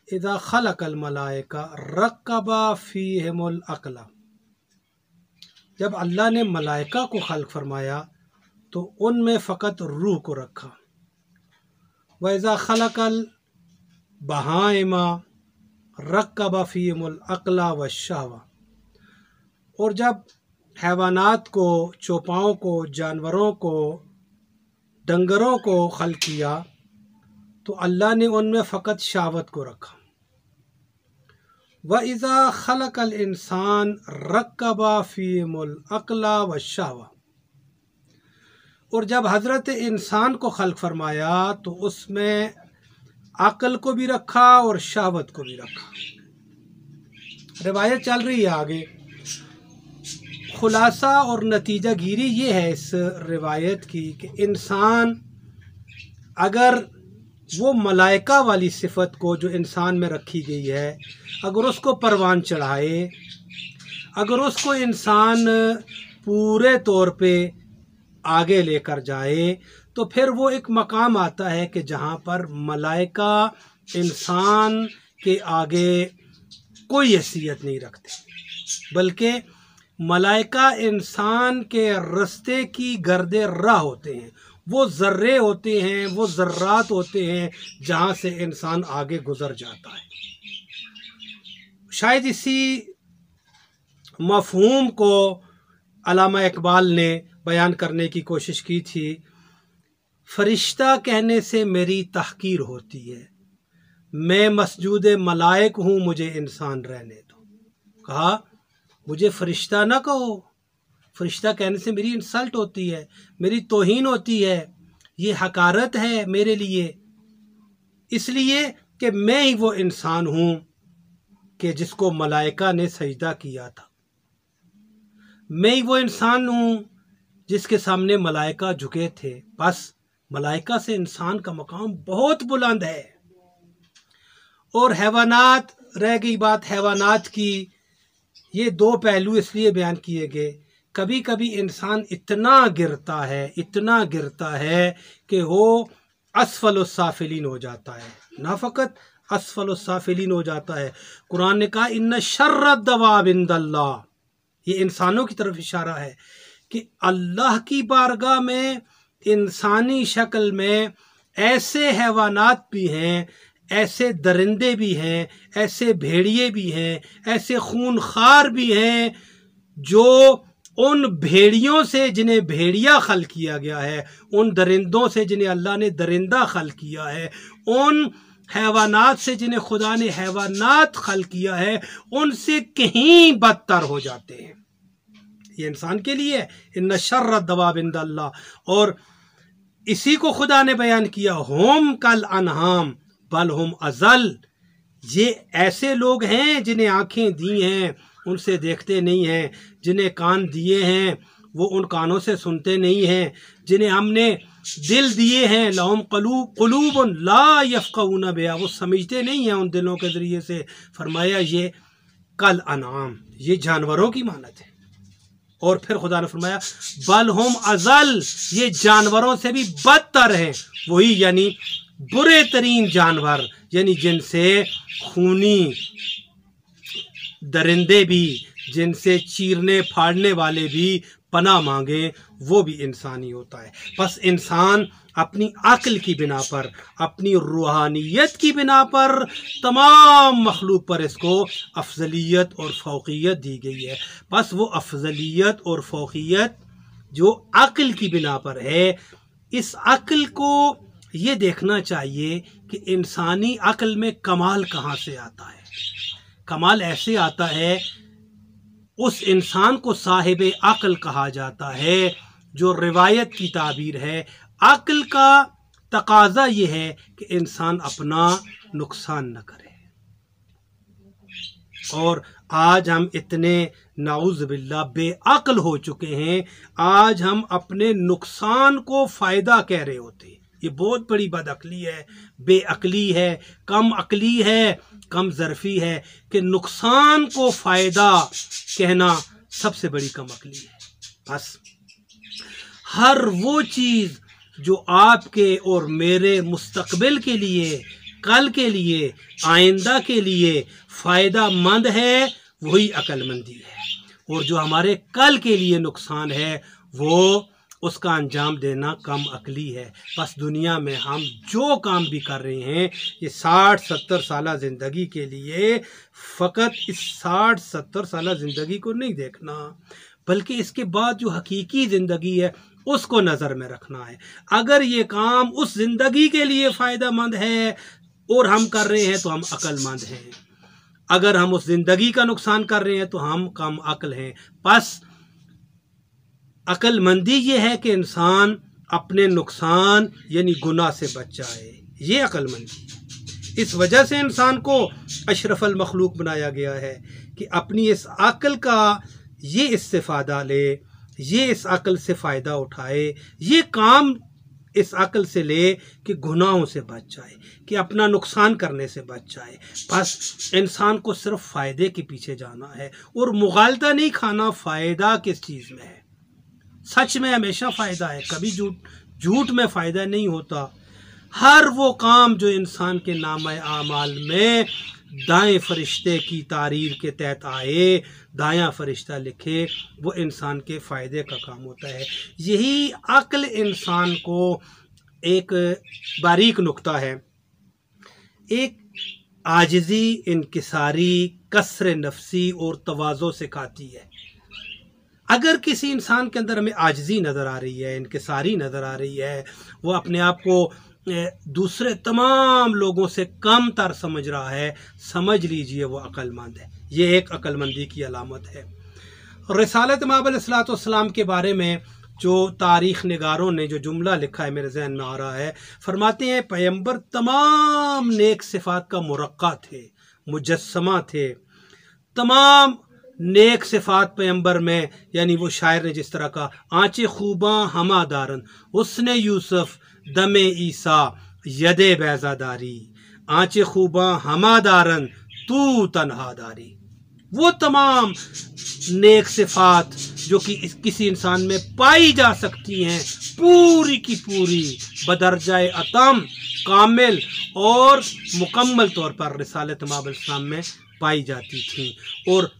इज़ा खलक़ल मलाइका रक्कबा फ़ीहिमुल अक़ला, जब अल्लाह ने मलाइका को खल्क़ फरमाया तो उनमें फ़कत रूह को रखा। व इज़ा खलक़ल बहाइमा रक्कबा फ़ीहिमुल अक़ला व शहवा, और जब हैवानात को, चौपाओं को, जानवरों को, डंगरों को खल्क़ किया तो अल्लाह ने उनमें फ़कत शावत को रखा। व इज़ा खलक़ल इंसान रक्कबा फ़ीहिमुल अक़ला व शहवा, और जब हज़रत इंसान को खल्क़ फरमाया तो उसमें अक़ल को भी रखा और शहवत को भी रखा। रिवायत चल रही है आगे। खुलासा और नतीजा गिरी ये है इस रिवायत की कि इंसान अगर वो मलाइका वाली सिफत को जो इंसान में रखी गई है, अगर उसको परवान चढ़ाए, अगर उसको इंसान पूरे तौर पे आगे लेकर जाए, तो फिर वो एक मकाम आता है कि जहाँ पर मलाइका इंसान के आगे कोई हैसियत नहीं रखते, बल्कि मलाइका इंसान के रास्ते की गर्दे राह होते हैं। वो ज़र्रे होते हैं, वो ज़र्रात होते हैं जहाँ से इंसान आगे गुज़र जाता है। शायद इसी मफ़हूम को अल्लामा इकबाल ने बयान करने की कोशिश की थी। फरिश्ता कहने से मेरी तहकीर होती है, मैं मसजूद मलाइक हूँ, मुझे इंसान रहने दो। कहा मुझे फरिश्ता ना कहो, फरिश्ता कहने से मेरी इंसल्ट होती है, मेरी तौहीन होती है, ये हकारत है मेरे लिए, इसलिए कि मैं ही वो इंसान हूँ कि जिसको मलाइका ने सजदा किया था। मैं ही वो इंसान हूँ जिसके सामने मलाइका झुके थे। बस मलाइका से इंसान का मकाम बहुत बुलंद है। और हैवानात, रह गई बात हैवानात की, ये दो पहलू इसलिए बयान किए गए। कभी कभी इंसान इतना गिरता है कि वो अस्फलुस्साफिलीन हो जाता है, ना फ़कत अस्फलुस्साफिलीन हो जाता है। कुरान ने कहा इन्ना शर्रद दवाब इंदल्लाह, ये इंसानों की तरफ इशारा है कि अल्लाह की बारगाह में इंसानी शक्ल में ऐसे हैवानात भी हैं, ऐसे दरिंदे भी हैं, ऐसे भेड़िए भी हैं, ऐसे खूनखार भी हैं, जो उन भेड़ियों से जिन्हें भेड़िया खल किया गया है, उन दरिंदों से जिन्हें अल्लाह ने दरिंदा खल किया है, उन हैवानात से जिन्हें खुदा ने हैवानात खल किया है, उनसे कहीं बदतर हो जाते हैं। ये इंसान के लिए इन्ना शर्र दवाब इंदल्लाह। और इसी को खुदा ने बयान किया, होम कल अनहाम बल हम अजल, ये ऐसे लोग हैं जिन्हें आंखें दी हैं उनसे देखते नहीं हैं, जिन्हें कान दिए हैं वो उन कानों से सुनते नहीं हैं, जिन्हें हमने दिल दिए हैं लहुम क़ुलूबुन ला यफ़क़हूना बिहा, वो समझते नहीं हैं उन दिलों के ज़रिए से। फरमाया ये कल अनाम, ये जानवरों की मानत है। और फिर खुदा ने फरमाया बल हम अजल, ये जानवरों से भी बदतर हैं। वही यानी बुरे तरीन जानवर, यानी जिनसे खूनी दरिंदे भी, जिनसे चीरने फाड़ने वाले भी पनाह मांगे, वो भी इंसान ही होता है। बस इंसान अपनी अक्ल की बिना पर, अपनी रूहानियत की बिना पर तमाम मखलूक पर इसको अफजलियत और फ़ौक़ियत दी गई है। बस वो अफजलियत और फ़ौक़ियत जो अक्ल की बिना पर है, इस अक्ल को ये देखना चाहिए कि इंसानी अक्ल में कमाल कहाँ से आता है। कमाल ऐसे आता है, उस इंसान को साहिब अक्ल कहा जाता है जो रिवायत की ताबीर है। अक्ल का तकाजा ये है कि इंसान अपना नुकसान न करे। और आज हम इतने नाउज़ बिल्लाह बेअक्ल हो चुके हैं, आज हम अपने नुकसान को फ़ायदा कह रहे होते हैं। ये बहुत बड़ी बदअक्ली है, बेअक्ली है, कम अक्ली है, कम ज़रफ़ी है कि नुकसान को फ़ायदा कहना सबसे बड़ी कम अक्ली है। बस हर वो चीज़ जो आपके और मेरे मुस्तक़बिल के लिए कल के लिए, आइंदा के लिए फ़ायदा मंद है वही अक्लमंदी है, और जो हमारे कल के लिए नुकसान है वो उसका अंजाम देना कम अकली है। बस दुनिया में हम जो काम भी कर रहे हैं ये 60-70 साल ज़िंदगी के लिए, फ़कत इस 60-70 साल ज़िंदगी को नहीं देखना, बल्कि इसके बाद जो हकीकी ज़िंदगी है उसको नज़र में रखना है। अगर ये काम उस ज़िंदगी के लिए फ़ायदेमंद है और हम कर रहे हैं तो हम अक्लमंद हैं, अगर हम उस ज़िंदगी का नुकसान कर रहे हैं तो हम कम अक्ल हैं। बस अक्लमंदी ये है कि इंसान अपने नुकसान यानी गुनाह से बच जाए, ये अक्लमंदी। इस वजह से इंसान को अशरफुल मखलूक बनाया गया है कि अपनी इस अक्ल का ये इस्तिफादा ले, ये इस अक्ल से फ़ायदा उठाए, ये काम इस अक्ल से ले कि गुनाहों से बच जाए, कि अपना नुकसान करने से बच जाए। बस इंसान को सिर्फ फ़ायदे के पीछे जाना है और मुगालता नहीं खाना फ़ायदा किस चीज़ में है। सच में हमेशा फ़ायदा है, कभी झूठ में फ़ायदा नहीं होता। हर वो काम जो इंसान के नामे आमाल में दाएं फरिश्ते की तारीर के तहत आए, दायां फरिश्ता लिखे, वो इंसान के फ़ायदे का काम होता है। यही अक्ल इंसान को एक बारीक नुक्ता है, एक आजिज़ी, इनकिसारी, कसर नफसी और तवाज़ो सिखाती है। अगर किसी इंसान के अंदर हमें आजिज़ी नज़र आ रही है, इनकिसारी नज़र आ रही है, वो अपने आप को दूसरे तमाम लोगों से कम तर समझ रहा है, समझ लीजिए वो अक्लमंद है। ये एक अक्लमंदी की अलामत है। रिसालत इमाम अलैहिस्सलाम के बारे में जो तारीख़ निगारों ने जो जुमला लिखा है मेरे जहन में आ रहा है, फरमाते हैं पैगंबर तमाम नेक सिफ़ात का मुरक्का थे, मुजस्समा थे। तमाम नेक सिफ़ात पैगंबर में, यानी वो शायर ने जिस तरह का आँचे खूबा हमादारन उसने यूसुफ दमे ईसा यदे बैज़ादारी, आँचे खूबा हमादारन तू तन्हादारी, वो तमाम नेक सिफ़ात जो कि किसी इंसान में पाई जा सकती हैं, पूरी की पूरी बदरजाए अतम, कामिल और मुकम्मल तौर पर रिसालत इमाम अलैहिस्सलाम में पाई जाती थी। और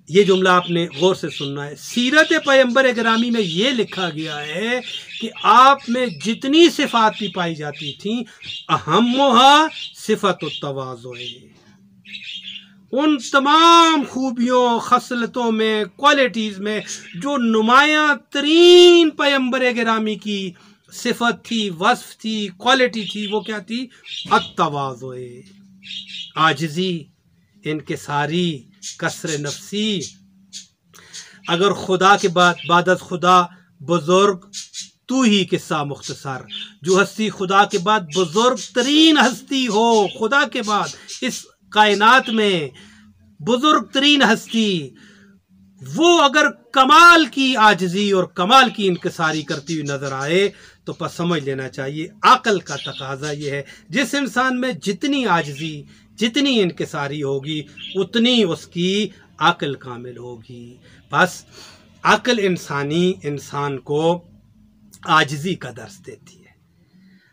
ये जुमला आपने गौर से सुनना है। सीरत पैगंबर गिरामी में ये लिखा गया है कि आप में जितनी सिफ़ात भी पाई जाती थी, अहम्मुहा सिफ़तुत तवाज़ु, उन तमाम खूबियों, खसलतों में, क्वालिटीज़ में जो नुमायाँ तरीन पैगंबर गिरामी की सिफ़त थी, वस्फ़ थी, क्वालिटी थी, वो क्या थी? अत्तवाज़ु, आजिज़ी, इनकिसारी, कसर नफसी। अगर खुदा के बाद खुदा बुजुर्ग तू ही किस्सा मुख्तसर, जो हस्ती खुदा के बाद बुजुर्ग तरीन हस्ती हो, खुदा के बाद इस कायनात में बुजुर्ग तरीन हस्ती, वो अगर कमाल की आजिज़ी और कमाल की इनकिसारी करती हुई नजर आए तो पर समझ लेना चाहिए अक्ल का तकाजा ये है, जिस इंसान में जितनी आजिज़ी, जितनी इनकिसारी होगी, उतनी उसकी अक्ल कामिल होगी। बस अक्ल इंसान को आजिज़ी का दर्स देती है।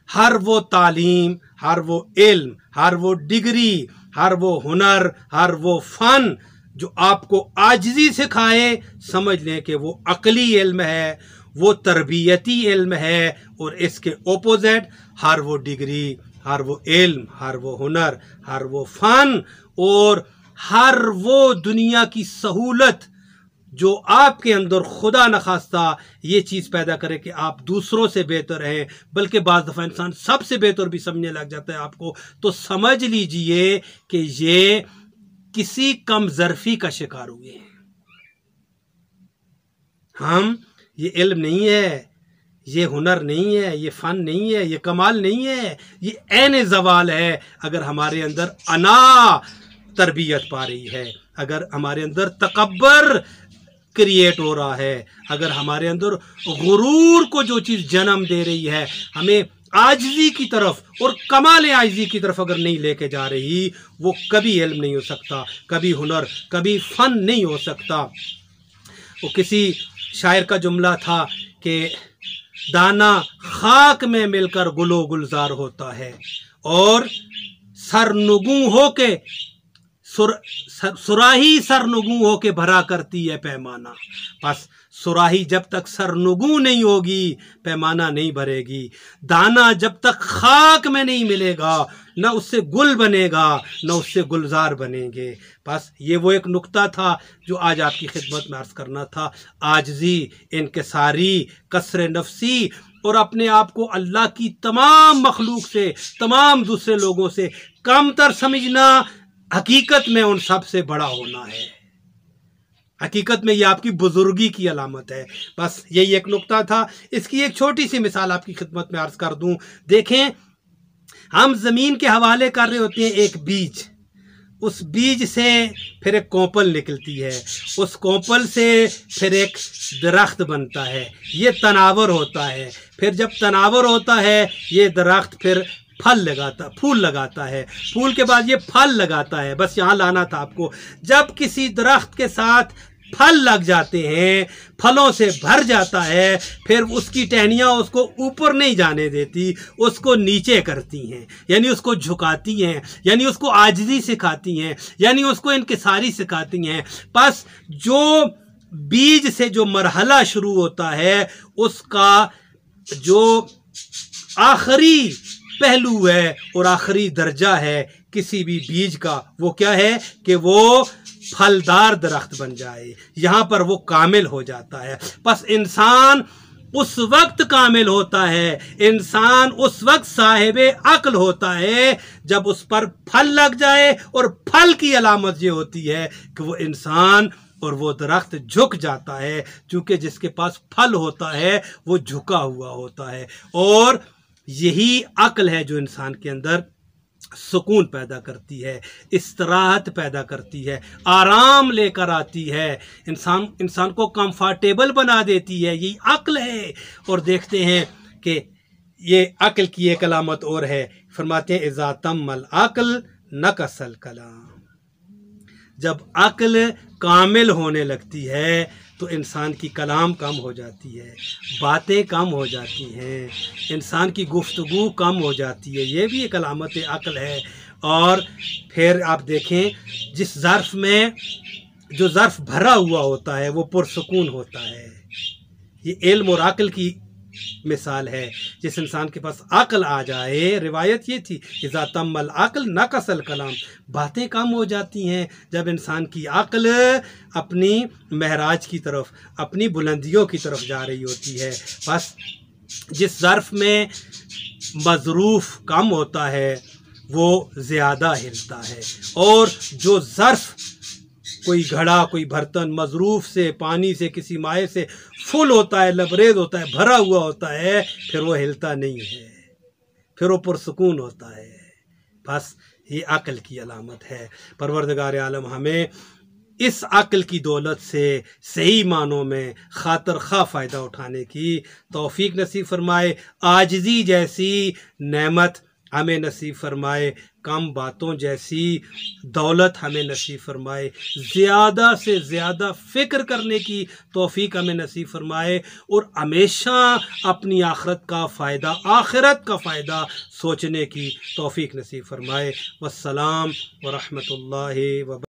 हर वो तालीम, हर वो इल्म, हर वो डिग्री, हर वो हुनर, हर वो फ़न जो आपको आजिज़ी सिखाए, समझ लें कि वो अक़ली इल्म है, वो तरबियती इल्म है। और इसके ओपोजिट हर वो डिग्री, हर वो इल्म, हर वो हुनर, हर वो फ़न और हर वो दुनिया की सहूलत जो आपके अंदर खुदा न खास्ता ये चीज़ पैदा करे कि आप दूसरों से बेहतर हैं, बल्कि बाज़ दफ़ा इंसान सबसे बेहतर भी समझने लग जाता है आपको, तो समझ लीजिए कि ये किसी कम ज़र्फ़ी का शिकार हुए हैं। हम ये इल्म नहीं है, ये हुनर नहीं है, ये फ़न नहीं है, ये कमाल नहीं है, ये ऐन ज़वाल है। अगर हमारे अंदर अना तरबियत पा रही है, अगर हमारे अंदर तकब्बर क्रिएट हो रहा है, अगर हमारे अंदर गुरूर को जो चीज़ जन्म दे रही है, हमें आजिज़ी की तरफ और कमाल आजिज़ी की तरफ अगर नहीं लेके जा रही, वो कभी इल्म नहीं हो सकता, कभी हुनर, कभी फ़न नहीं हो सकता। वो किसी शायर का जुमला था कि दाना खाक में मिलकर गुलो गुलजार होता है और सरनुगू हो के सुराही सरनुगू हो के भरा करती है पैमाना। बस सुराही जब तक सरनुगू नहीं होगी पैमाना नहीं भरेगी। दाना जब तक खाक में नहीं मिलेगा न उससे गुल बनेगा न उससे गुलजार बनेंगे। बस ये वो एक नुक्ता था जो आज आपकी खिदमत में अर्ज करना था। आजजी, इनकिसारी, कसर नफसी और अपने आप को अल्लाह की तमाम मखलूक से, तमाम दूसरे लोगों से कमतर समझना हकीकत में उन सब से बड़ा होना है। हकीकत में ये आपकी बुजुर्गी की अलामत है। बस यही एक नुक्ता था। इसकी एक छोटी सी मिसाल आपकी खिदमत में अर्ज कर दूं। देखें, हम ज़मीन के हवाले कर रहे होते हैं एक बीज, उस बीज से फिर एक कोंपल निकलती है, उस कोंपल से फिर एक दरख्त बनता है, ये तनावर होता है। फिर जब तनावर होता है ये दरख्त फिर फूल लगाता है, फूल के बाद ये फल लगाता है। बस यहाँ लाना था आपको। जब किसी दरख्त के साथ फल लग जाते हैं, फलों से भर जाता है, फिर उसकी टहनियाँ उसको ऊपर नहीं जाने देती, उसको नीचे करती हैं, यानी उसको झुकाती हैं, यानी उसको आजिज़ी सिखाती हैं, यानी उसको इनकिसारी सिखाती हैं। बस जो बीज से जो मरहला शुरू होता है उसका जो आखिरी पहलू है और आखिरी दर्जा है किसी भी बीज का, वो क्या है कि वो फलदार दरख्त बन जाए। यहाँ पर वो कामिल हो जाता है। बस इंसान उस वक्त कामिल होता है, इंसान उस वक्त साहिबे अक्ल होता है जब उस पर फल लग जाए। और फल की अलामत ये होती है कि वो इंसान और वो दरख्त झुक जाता है, क्योंकि जिसके पास फल होता है वो झुका हुआ होता है। और यही अक्ल है जो इंसान के अंदर सुकून पैदा करती है, इस्तराहत पैदा करती है, आराम लेकर आती है, इंसान को कंफर्टेबल बना देती है। यही अक्ल है। और देखते हैं कि ये अक्ल की एक अलामत और है। फरमाते हैं इज़ा तम्मल अक्ल नकसल कलाम। जब अक्ल कामिल होने लगती है तो इंसान की कलाम कम हो जाती है, बातें कम हो जाती हैं, इंसान की गुफ्तगू कम हो जाती है। ये भी एक अलामत अक्ल है। और फिर आप देखें, जिस ज़र्फ़ में जो ज़र्फ़ भरा हुआ होता है वो पुरसुकून होता है। ये इल्म और अक्ल की मिसाल है। जिस इंसान के पास अक्ल आ जाए, रिवायत ये थी इज़ा तम्मल अक्ल नकसल कलाम, बातें कम हो जाती हैं जब इंसान की अक्ल अपनी महराज की तरफ, अपनी बुलंदियों की तरफ जा रही होती है। बस जिस ज़र्फ़ में मज़रूफ़ कम होता है वो ज़्यादा हिलता है, और जो ज़र्फ़ कोई घड़ा, कोई बर्तन मज़रूफ़ से, पानी से, किसी माए से फुल होता है, लबरेज होता है, भरा हुआ होता है, फिर वो हिलता नहीं है, फिर वो पुरसुकून होता है। बस ये अक्ल की अलामत है। परवरदिगार आलम हमें इस अक्ल की दौलत से सही मानों में खातर खा फ़ायदा उठाने की तौफीक नसीब फरमाए। आजिज़ी जैसी नेमत हमें नसीब फरमाए, कम बातों जैसी दौलत हमें नसीब फरमाए, ज़्यादा से ज़्यादा फ़िक्र करने की तौफीक हमें नसीब फरमाए, और हमेशा अपनी आखिरत का फ़ायदा सोचने की तौफीक नसीब फरमाए। वस्सलाम व रहमतुल्लाहि व